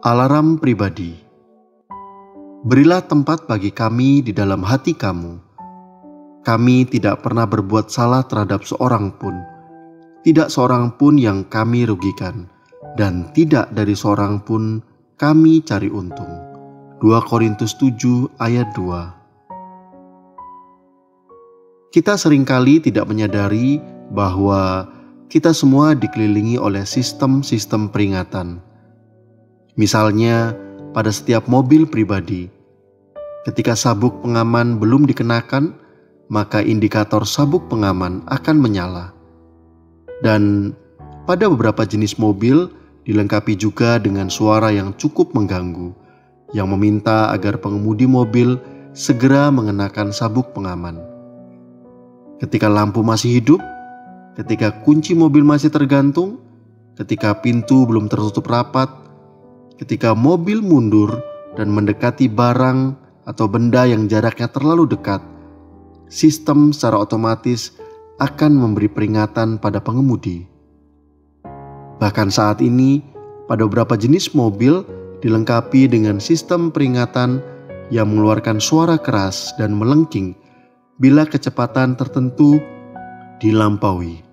Alarm pribadi. Berilah tempat bagi kami di dalam hati kamu. Kami tidak pernah berbuat salah terhadap seorang pun, tidak seorang pun yang kami rugikan, dan tidak dari seorang pun kami cari untung. 2 Korintus 7 ayat 2. Kita seringkali tidak menyadari bahwa kita semua dikelilingi oleh sistem-sistem peringatan. Misalnya, pada setiap mobil pribadi, ketika sabuk pengaman belum dikenakan, maka indikator sabuk pengaman akan menyala. Dan pada beberapa jenis mobil dilengkapi juga dengan suara yang cukup mengganggu, yang meminta agar pengemudi mobil segera mengenakan sabuk pengaman. Ketika lampu masih hidup, ketika kunci mobil masih tergantung, ketika pintu belum tertutup rapat, ketika mobil mundur dan mendekati barang atau benda yang jaraknya terlalu dekat, sistem secara otomatis akan memberi peringatan pada pengemudi. Bahkan saat ini, pada beberapa jenis mobil dilengkapi dengan sistem peringatan yang mengeluarkan suara keras dan melengking bila kecepatan tertentu dilampaui.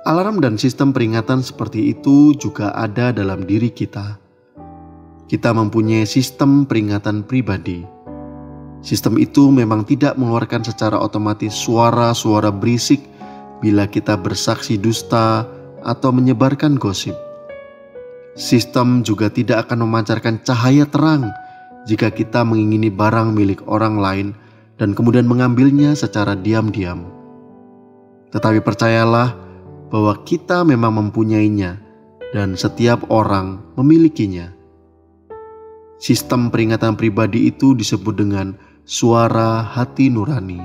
Alarm dan sistem peringatan seperti itu juga ada dalam diri kita. Kita mempunyai sistem peringatan pribadi. Sistem itu memang tidak mengeluarkan secara otomatis suara-suara berisik bila kita bersaksi dusta atau menyebarkan gosip. Sistem juga tidak akan memancarkan cahaya terang jika kita mengingini barang milik orang lain dan kemudian mengambilnya secara diam-diam. Tetapi percayalah bahwa kita memang mempunyainya dan setiap orang memilikinya. Sistem peringatan pribadi itu disebut dengan suara hati nurani.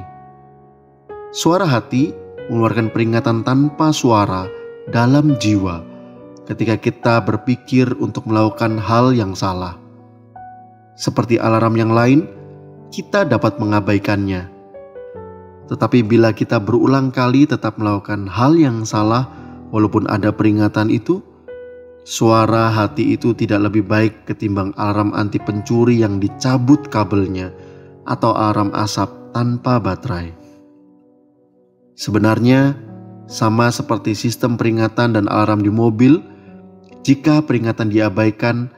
Suara hati mengeluarkan peringatan tanpa suara dalam jiwa ketika kita berpikir untuk melakukan hal yang salah. Seperti alarm yang lain, kita dapat mengabaikannya. Tetapi bila kita berulang kali tetap melakukan hal yang salah walaupun ada peringatan itu, suara hati itu tidak lebih baik ketimbang alarm anti pencuri yang dicabut kabelnya atau alarm asap tanpa baterai. Sebenarnya, sama seperti sistem peringatan dan alarm di mobil, jika peringatan diabaikan,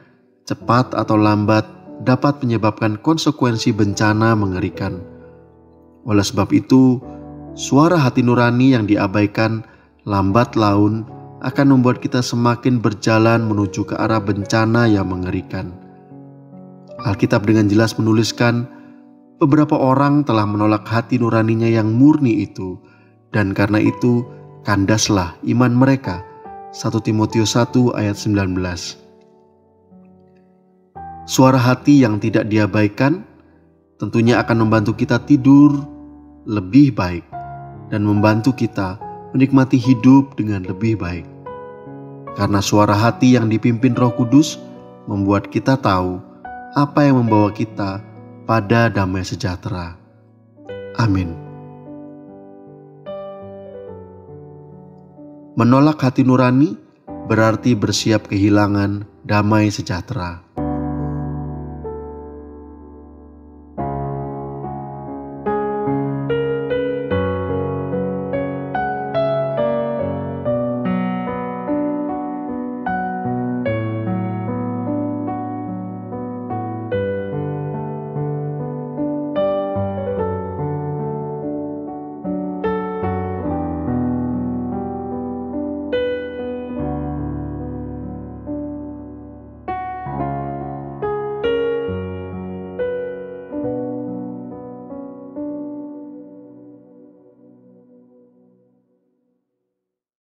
cepat atau lambat dapat menyebabkan konsekuensi bencana mengerikan. Oleh sebab itu, suara hati nurani yang diabaikan lambat laun akan membuat kita semakin berjalan menuju ke arah bencana yang mengerikan. Alkitab dengan jelas menuliskan, beberapa orang telah menolak hati nuraninya yang murni itu, dan karena itu kandaslah iman mereka. 1 Timotius 1 ayat 19. Suara hati yang tidak diabaikan tentunya akan membantu kita tidur lebih baik dan membantu kita menikmati hidup dengan lebih baik. Karena suara hati yang dipimpin Roh Kudus membuat kita tahu apa yang membawa kita pada damai sejahtera. Amin. Menolak hati nurani berarti bersiap kehilangan damai sejahtera.